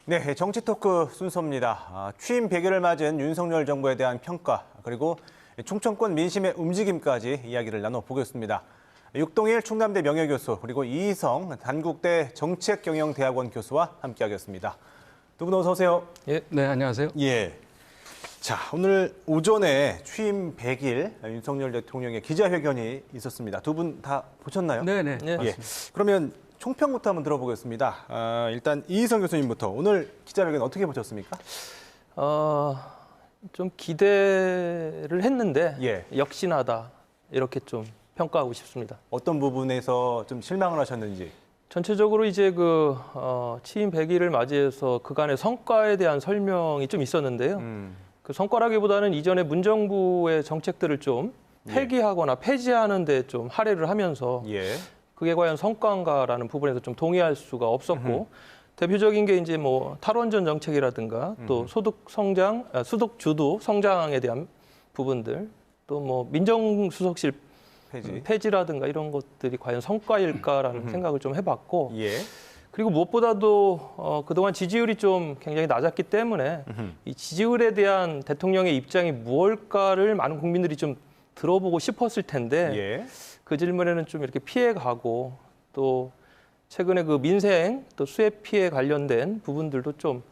네, 정치 토크 순서입니다. 취임 100일을 맞은 윤석열 정부에 대한 평가, 그리고 충청권 민심의 움직임까지 이야기를 나눠보겠습니다. 육동일 충남대 명예교수, 그리고 이희성 단국대 정책경영대학원 교수와 함께하겠습니다. 두 분 어서 오세요. 예, 네, 안녕하세요. 예. 자, 오늘 오전에 취임 100일 윤석열 대통령의 기자회견이 있었습니다. 두 분 다 보셨나요? 네네. 예. 그러면 총평부터 한번 들어보겠습니다. 일단 이희성 교수님부터 오늘 기자회견 어떻게 보셨습니까? 좀 기대를 했는데 예. 역시나다 이렇게 좀 평가하고 싶습니다. 어떤 부분에서 좀 실망을 하셨는지. 전체적으로 이제 취임 100일을 맞이해서 그간의 성과에 대한 설명이 좀 있었는데요. 그 성과라기보다는 이전에 문정부의 정책들을 좀 폐기하거나 폐지하는 데 좀 할애를 하면서 예. 그게 과연 성과인가라는 부분에서 좀 동의할 수가 없었고 대표적인 게 이제 뭐 탈원전 정책이라든가 또 소득 주도 성장에 대한 부분들 또 뭐 민정수석실 폐지라든가 이런 것들이 과연 성과일까라는 생각을 좀 해봤고 예. 그리고 무엇보다도 그동안 지지율이 좀 굉장히 낮았기 때문에 이 지지율에 대한 대통령의 입장이 무엇일까를 많은 국민들이 좀 들어보고 싶었을 텐데 예. 그 질문에는 좀 이렇게 피해가고 또 최근에 그 민생 또 수해 피해 관련된 부분들도 좀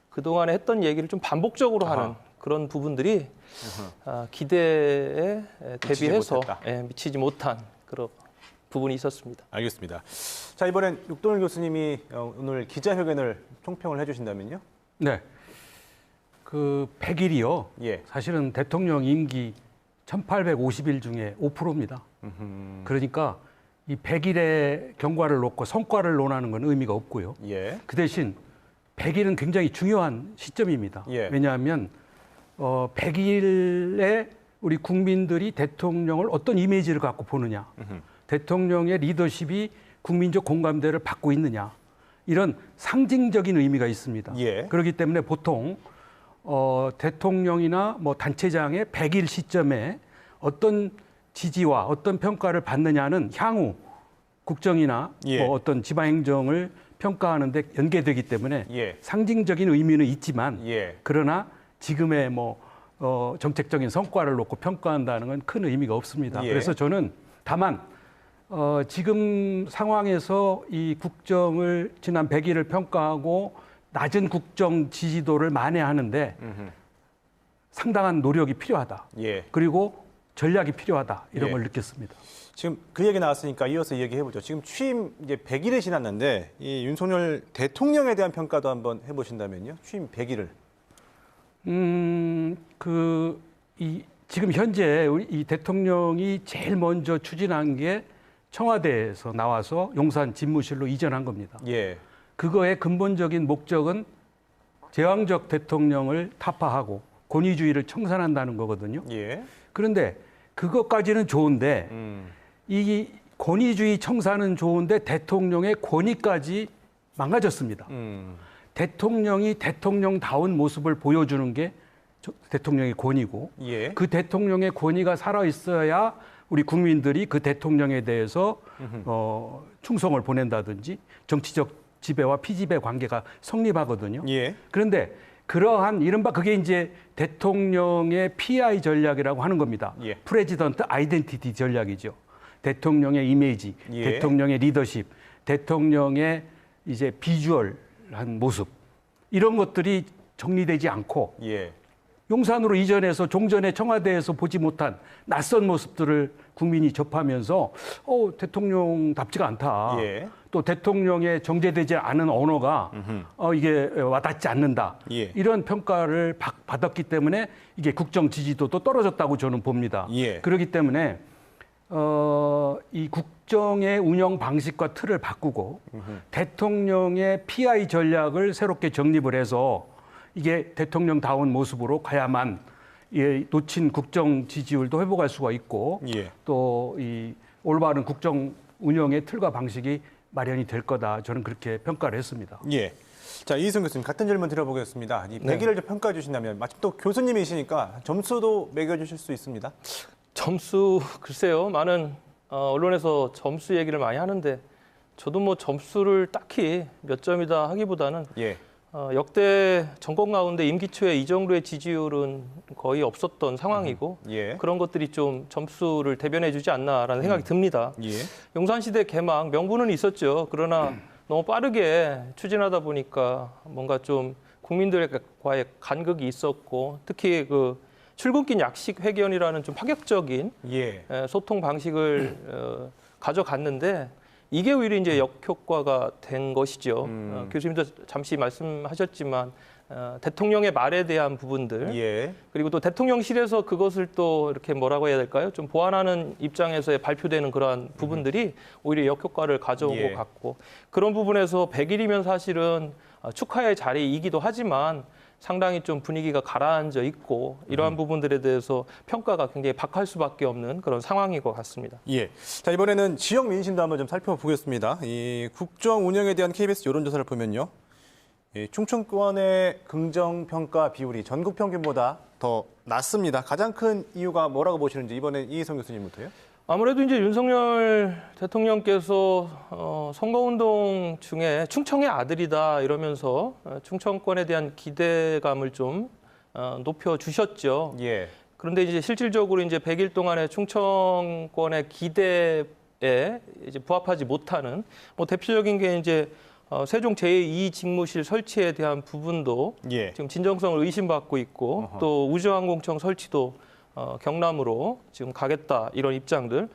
그동안에 했던 얘기를 좀 반복적으로 하는 그런 부분들이 기대에 대비해서 미치지 못한 그런 부분이 있었습니다. 알겠습니다. 자, 이번엔 육동일 교수님이 오늘 기자회견을 총평을 해주신다면요? 네. 그 100일이요. 예. 사실은 대통령 임기 1850일 중에 5%입니다. 그러니까 이 100일의 경과를 놓고 성과를 논하는 건 의미가 없고요. 예. 그 대신 100일은 굉장히 중요한 시점입니다. 예. 왜냐하면 100일에 우리 국민들이 대통령을 어떤 이미지를 갖고 보느냐, 대통령의 리더십이 국민적 공감대를 받고 있느냐, 이런 상징적인 의미가 있습니다. 예. 그렇기 때문에 보통 대통령이나 뭐 단체장의 100일 시점에 어떤 지지와 어떤 평가를 받느냐는 향후 국정이나 예. 뭐 어떤 지방행정을 평가하는 데 연계되기 때문에 예. 상징적인 의미는 있지만 예. 그러나 지금의 정책적인 성과를 놓고 평가한다는 건 큰 의미가 없습니다. 예. 그래서 저는 다만 지금 상황에서 이 국정을 지난 100일을 평가하고 낮은 국정 지지도를 만회하는데 상당한 노력이 필요하다. 예. 그리고 전략이 필요하다. 이런 예. 걸 느꼈습니다. 지금 그 얘기 나왔으니까 이어서 얘기해보죠. 지금 취임 이제 100일이 지났는데 이 윤석열 대통령에 대한 평가도 한번 해보신다면요. 취임 100일을. 지금 현재 우리 이 대통령이 제일 먼저 추진한 게 청와대에서 나와서 용산 집무실로 이전한 겁니다. 예. 그거의 근본적인 목적은 제왕적 대통령을 타파하고 권위주의를 청산한다는 거거든요. 예. 그런데 그것까지는 좋은데 이 권위주의 청산은 좋은데 대통령의 권위까지 망가졌습니다. 대통령이 대통령다운 모습을 보여주는 게 대통령의 권위고 예. 그 대통령의 권위가 살아있어야 우리 국민들이 그 대통령에 대해서 충성을 보낸다든지 정치적 지배와 피지배 관계가 성립하거든요. 예. 그런데 그러한 이른바 그게 이제 대통령의 PI 전략이라고 하는 겁니다. 예. 프레지던트 아이덴티티 전략이죠. 대통령의 이미지, 예. 대통령의 리더십, 대통령의 이제 비주얼한 모습 이런 것들이 정리되지 않고 예. 용산으로 이전해서 종전에 청와대에서 보지 못한 낯선 모습들을 국민이 접하면서 대통령답지가 않다. 예. 또 대통령의 정제되지 않은 언어가 이게 와닿지 않는다. 예. 이런 평가를 받았기 때문에 이게 국정 지지도도 떨어졌다고 저는 봅니다. 예. 그렇기 때문에 이 국정의 운영 방식과 틀을 바꾸고 대통령의 PI 전략을 새롭게 정립을 해서 이게 대통령다운 모습으로 가야만 놓친 국정 지지율도 회복할 수가 있고 예. 또 이 올바른 국정 운영의 틀과 방식이 마련이 될 거다. 저는 그렇게 평가를 했습니다. 예. 자, 이희성 교수님 같은 질문 드려보겠습니다. 이 100일을 좀 평가해 주신다면 마침 또 교수님이시니까 점수도 매겨주실 수 있습니다. 점수 글쎄요. 많은 언론에서 점수 얘기를 많이 하는데 저도 뭐 점수를 딱히 몇 점이다 하기보다는 예. 역대 정권 가운데 임기 초에 이 정도의 지지율은 거의 없었던 상황이고 예. 그런 것들이 좀 점수를 대변해주지 않나라는 생각이 듭니다. 예. 용산시대 개막 명분은 있었죠. 그러나 너무 빠르게 추진하다 보니까 뭔가 좀 국민들과의 간극이 있었고 특히 그 출근길 약식 회견이라는 좀 파격적인 예. 소통 방식을 가져갔는데 이게 오히려 이제 역효과가 된 것이죠. 교수님도 잠시 말씀하셨지만 대통령의 말에 대한 부분들 예. 그리고 또 대통령실에서 그것을 또 이렇게 뭐라고 해야 될까요? 좀 보완하는 입장에서 발표되는 그러한 부분들이 오히려 역효과를 가져온 예. 것 같고 그런 부분에서 100일이면 사실은 축하의 자리이기도 하지만 상당히 좀 분위기가 가라앉아 있고 이러한 부분들에 대해서 평가가 굉장히 박할 수밖에 없는 그런 상황인 것 같습니다. 예. 자, 이번에는 지역 민심도 한번 좀 살펴보겠습니다. 이 국정 운영에 대한 KBS 여론조사를 보면요. 이 충청권의 긍정 평가 비율이 전국 평균보다 더 낮습니다. 가장 큰 이유가 뭐라고 보시는지 이번엔 이희성 교수님부터요. 아무래도 이제 윤석열 대통령께서 선거운동 중에 충청의 아들이다 이러면서 충청권에 대한 기대감을 좀 높여주셨죠. 예. 그런데 이제 실질적으로 이제 100일 동안의 충청권의 기대에 이제 부합하지 못하는 뭐 대표적인 게 이제 세종 제2 직무실 설치에 대한 부분도 예. 지금 진정성을 의심받고 있고 어허. 또 우주항공청 설치도 경남으로 지금 가겠다 이런 입장들.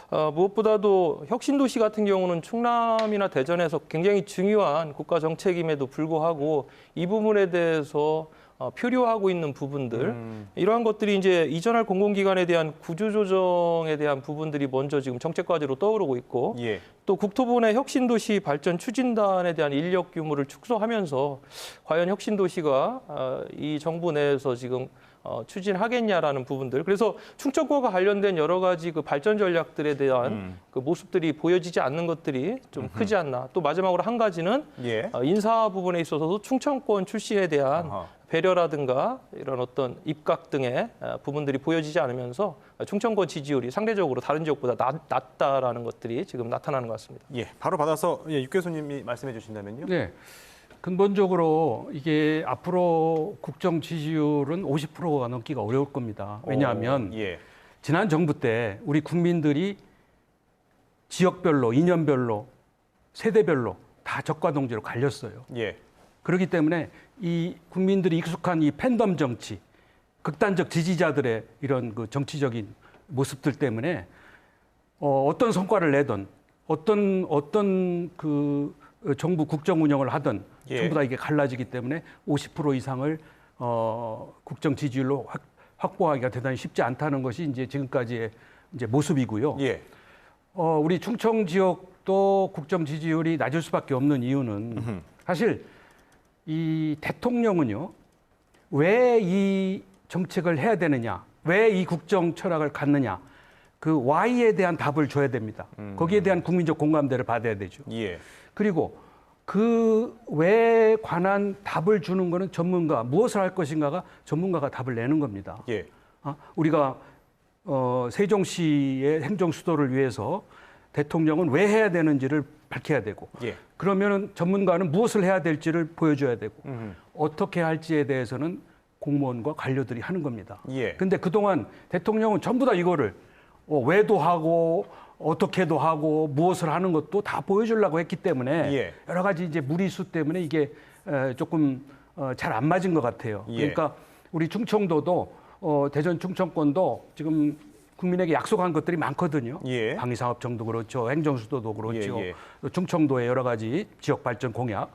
무엇보다도 혁신도시 같은 경우는 충남이나 대전에서 굉장히 중요한 국가 정책임에도 불구하고 이 부분에 대해서 표류하고 있는 부분들 이러한 것들이 이제 이전할 공공기관에 대한 구조조정에 대한 부분들이 먼저 지금 정책 과제로 떠오르고 있고 예. 또 국토부의 혁신도시 발전 추진단에 대한 인력 규모를 축소하면서 과연 혁신도시가 이 정부 내에서 지금 추진하겠냐라는 부분들. 그래서 충청권과 관련된 여러 가지 그 발전 전략들에 대한 그 모습들이 보여지지 않는 것들이 좀 크지 않나. 또 마지막으로 한 가지는 예. 인사 부분에 있어서도 충청권 출신에 대한 아하. 배려라든가 이런 어떤 입각 등의 부분들이 보여지지 않으면서 충청권 지지율이 상대적으로 다른 지역보다 낮다라는 것들이 지금 나타나는 것 같습니다. 예. 바로 받아서 육 교수님이 말씀해 주신다면요. 네. 근본적으로 이게 앞으로 국정 지지율은 50%가 넘기가 어려울 겁니다. 왜냐하면 예. 지난 정부 때 우리 국민들이 지역별로, 이념별로, 세대별로 다 적과 동지로 갈렸어요. 예. 그렇기 때문에 이 국민들이 익숙한 이 팬덤 정치, 극단적 지지자들의 이런 그 정치적인 모습들 때문에 어떤 성과를 내든 어떤 그 정부 국정 운영을 하든 예. 전부 다 이게 갈라지기 때문에 50% 이상을 국정 지지율로 확보하기가 대단히 쉽지 않다는 것이 이제 지금까지의 이제 모습이고요. 예. 우리 충청 지역도 국정 지지율이 낮을 수밖에 없는 이유는 사실 이 대통령은요, 왜 이 정책을 해야 되느냐, 왜 이 국정 철학을 갖느냐, 그 Y에 대한 답을 줘야 됩니다. 거기에 대한 국민적 공감대를 받아야 되죠. 예. 그리고 그 외에 관한 답을 주는 거는 전문가, 무엇을 할 것인가가 전문가가 답을 내는 겁니다. 예. 우리가 세종시의 행정 수도를 위해서 대통령은 왜 해야 되는지를 밝혀야 되고, 예. 그러면은 전문가는 무엇을 해야 될지를 보여줘야 되고, 어떻게 할지에 대해서는 공무원과 관료들이 하는 겁니다. 예. 근데 그동안 대통령은 전부 다 이거를 왜도 하고 어떻게도 하고 무엇을 하는 것도 다 보여주려고 했기 때문에 예. 여러 가지 이제 무리수 때문에 이게 조금 잘 안 맞은 것 같아요. 예. 그러니까 우리 충청도도 대전 충청권도 지금 국민에게 약속한 것들이 많거든요. 예. 방위사업청도 그렇죠, 행정수도도 그렇죠, 예, 예. 또 충청도의 여러 가지 지역 발전 공약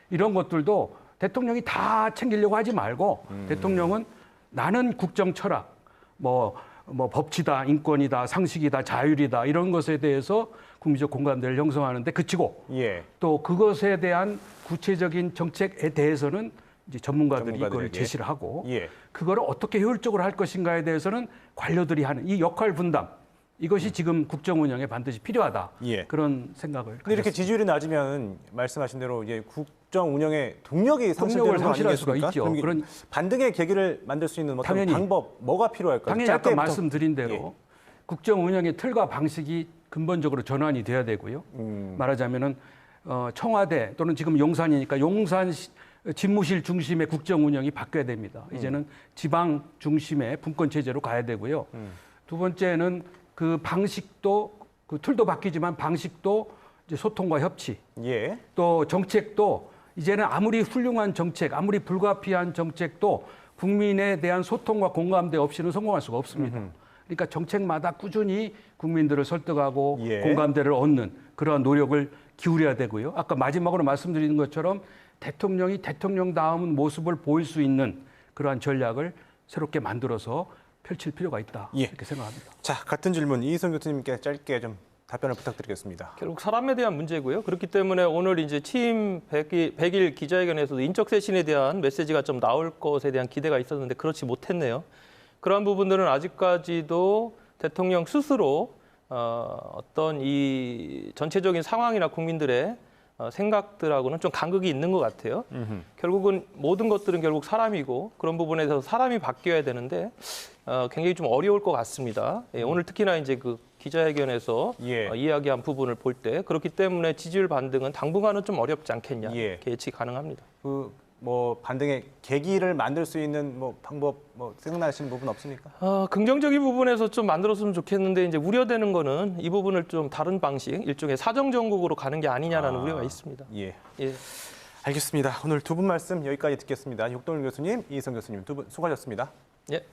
이런 것들도 대통령이 다 챙기려고 하지 말고 대통령은 나는 국정 철학 뭐 법치다, 인권이다, 상식이다, 자율이다 이런 것에 대해서 국민적 공감대를 형성하는데 그치고 예. 또 그것에 대한 구체적인 정책에 대해서는 이제 전문가들이 이걸 전문가들에게. 제시를 하고 예. 그거를 어떻게 효율적으로 할 것인가에 대해서는 관료들이 하는 이 역할 분담 이것이 지금 국정 운영에 반드시 필요하다. 예. 그런 생각을 근데 이렇게 가졌습니다. 지지율이 낮으면 말씀하신 대로 이제 국정 운영의 동력이 상실되는 동력을 거 상실할 수가 아니겠습니까? 있죠. 그럼 이게 그런 반등의 계기를 만들 수 있는 어떤 당연히. 방법 뭐가 필요할까요? 당연히 아까 짧게 말씀드린 대로 예. 국정 운영의 틀과 방식이 근본적으로 전환이 돼야 되고요. 말하자면은 청와대 또는 지금 용산이니까 용산 집무실 중심의 국정 운영이 바뀌어야 됩니다. 이제는 지방 중심의 분권 체제로 가야 되고요. 두 번째는 그 방식도 그 툴도 바뀌지만 방식도 이제 소통과 협치. 예. 또 정책도 이제는 아무리 훌륭한 정책, 아무리 불가피한 정책도 국민에 대한 소통과 공감대 없이는 성공할 수가 없습니다. 그러니까 정책마다 꾸준히 국민들을 설득하고 예. 공감대를 얻는 그러한 노력을 기울여야 되고요. 아까 마지막으로 말씀드린 것처럼 대통령이 대통령다운 모습을 보일 수 있는 그러한 전략을 새롭게 만들어서 펼칠 필요가 있다. 예. 이렇게 생각합니다. 자, 같은 질문 이희성 교수님께 짧게 좀 답변을 부탁드리겠습니다. 결국 사람에 대한 문제고요. 그렇기 때문에 오늘 이제 취임 100일 기자회견에서도 인적 쇄신에 대한 메시지가 좀 나올 것에 대한 기대가 있었는데 그렇지 못했네요. 그러한 부분들은 아직까지도 대통령 스스로 어떤 이 전체적인 상황이나 국민들의 생각들하고는 좀 간극이 있는 것 같아요. 결국은 모든 것들은 결국 사람이고 그런 부분에 대해서 사람이 바뀌어야 되는데 굉장히 좀 어려울 것 같습니다. 예, 오늘 특히나 이제 그 기자회견에서 예. 이야기한 부분을 볼 때 그렇기 때문에 지지율 반등은 당분간은 좀 어렵지 않겠냐 예. 이렇게 예측 가능합니다. 그 뭐 반등의 계기를 만들 수 있는 뭐 방법 뭐 생각나시는 부분 없습니까? 긍정적인 부분에서 좀 만들었으면 좋겠는데 이제 우려되는 거는 이 부분을 좀 다른 방식, 일종의 사정 정국으로 가는 게 아니냐라는 우려가 있습니다. 예. 예. 알겠습니다. 오늘 두 분 말씀 여기까지 듣겠습니다. 육동일 교수님, 이희성 교수님 두 분 수고하셨습니다. 예.